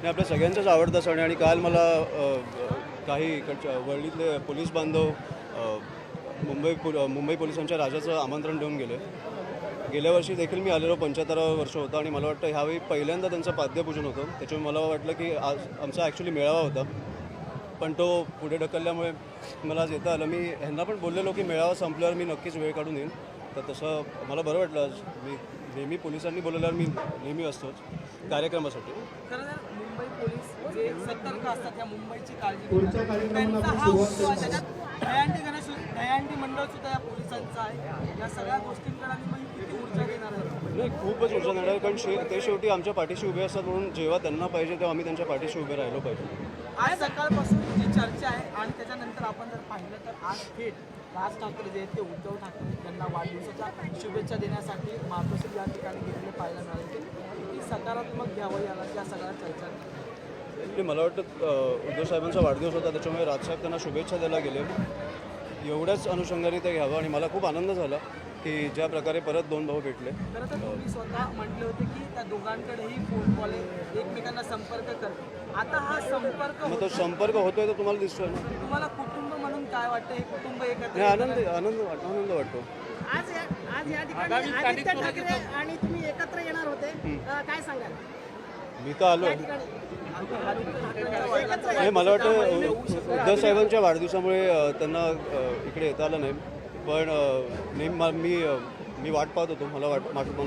आणि आपल्या सगळ्यांचाच आवडता सण आहे. आणि काल मला काही इकडच्या वरळीतले पोलीस बांधव मुंबई पोलिसांच्या राजाचं आमंत्रण देऊन गेले. गेल्या वर्षी देखील मी आलेलो 75वं वर्ष होतं आणि मला वाटतं ह्यावेळी पहिल्यांदा त्यांचं पाद्यपूजन होतं. त्याच्यामुळे मला वाटलं की आज आमचा ॲक्च्युली मेळावा होता, पण तो पुढे ढकलल्यामुळे मला आज येता आलं. मी ह्यांना पण बोललेलो की मेळावा संपल्यावर मी नक्कीच वेळ काढून येईन. तर तसं मला बरं वाटलं. आज मी नेहमी पोलिसांनी बोलवल्यावर मी नेहमी असतोच कार्यक्रमासाठी. खरं तर मुंबई पोलीस जे सतर्क असतात त्या मुंबईची काळजी घेतात. त्यांचा हा उत्सव आहे, त्याच्यात दहीहंडी मंडळ सुद्धा या पोलिसांचं आहे. या सगळ्या गोष्टींकडे आम्ही किती ऊर्जा देणार आहे? नाही, खूपच ऊर्जा देणार, कारण ते शेवटी आमच्या पाठीशी उभे असतात. म्हणून जेव्हा त्यांना पाहिजे तेव्हा आम्ही त्यांच्या पाठीशी उभे राहिलो पाहिजे. आज सकाळपासून जी चर्चा आहे आणि त्याच्यानंतर आपण जर पाहिलं तर आज थेट राज ठाकरे जे आहेत ते उद्धव ठाकरे यांना वाढदिवसाच्या शुभेच्छा देण्यासाठी मातोश्री या ठिकाणी गेलेले पाहायला मिळाले. किती सकारात्मक घ्यावं याला त्या सगळ्या चर्चा. मला वाटतं उद्धव साहेबांचा वाढदिवस होता, त्याच्यामुळे राजसाहेब त्यांना शुभेच्छा द्यायला गेले. एवढ्याच अनुषंगाने ते घ्यावं. आणि मला खूप आनंद झाला की ज्या प्रकारे परत दोन भाऊ भेटले. खरं तर तुम्ही स्वतः म्हटले होते की त्या दोघांकडेही फोन कॉल एकमेकांना संपर्क करतो. आता हा संपर्क मग तो संपर्क होतोय तर तुम्हाला दिसतोय ना. तुम्हाला कुटुंब म्हणून काय वाटतं? हे कुटुंब एकत्र नाही, आनंद वाटतो. आज या ठिकाणी आदित्य ठाकरे आणि तुम्ही एकत्र येणार होते, काय सांगाल? मी तर आलो. नाही, मला वाटतं उद्धव साहेबांच्या वाढदिवसामुळे त्यांना इकडे येता आलं नाही, पण मी वाट पाहत होतो. मला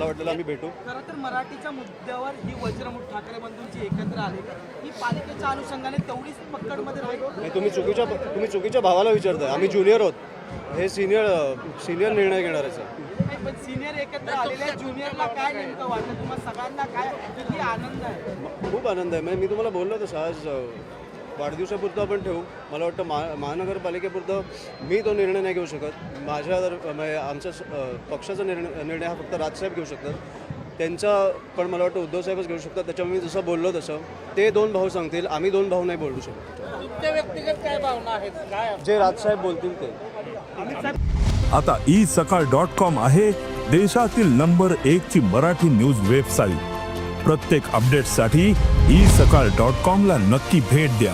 वाटलेलं आम्ही भेटू. खरं तर मराठीच्या मुद्द्यावर ही वज्रमुठ ठाकरे बंधूंची एकत्र आली ही पालिकेच्या अनुषंगाने तेवढीच पकडमध्ये राहील. नाही, तुम्ही चुकीच्या भावाला विचारताय. आम्ही ज्युनियर आहोत. हे सिनियर निर्णय घेणारच आहे. पण सिनियर एकत्र आलेल्या ज्युनियरला काय नेमकं वाटतं? तुम्हाला सगळ्यांना काय किती आनंद आहे? खूप आनंद आहे. म्हणजे मी तुम्हाला बोललो तसं आज वाढदिवसापुरतं आपण ठेवू. मला वाटतं महानगरपालिकेपुरतं मी तो निर्णय नाही घेऊ शकत. आमच्या पक्षाचा निर्णय हा फक्त राजसाहेब घेऊ शकतात. त्यांचा पण मला वाटतं उद्धव साहेबच घेऊ शकतात. त्याच्यामुळे मी जसं बोललो तसं ते दोन भाऊ सांगतील. आम्ही दोन भाऊ नाही बोलू शकतो. तुमच्या व्यक्तिगत काय भावना आहेत? काय जे राजसाहेब बोलतील ते. आता isakal.com आहे देशातील नंबर 1 ची मराठी न्यूज वेबसाईट. प्रत्येक अपडेटसाठी isakal.com ला नक्की भेट द्या.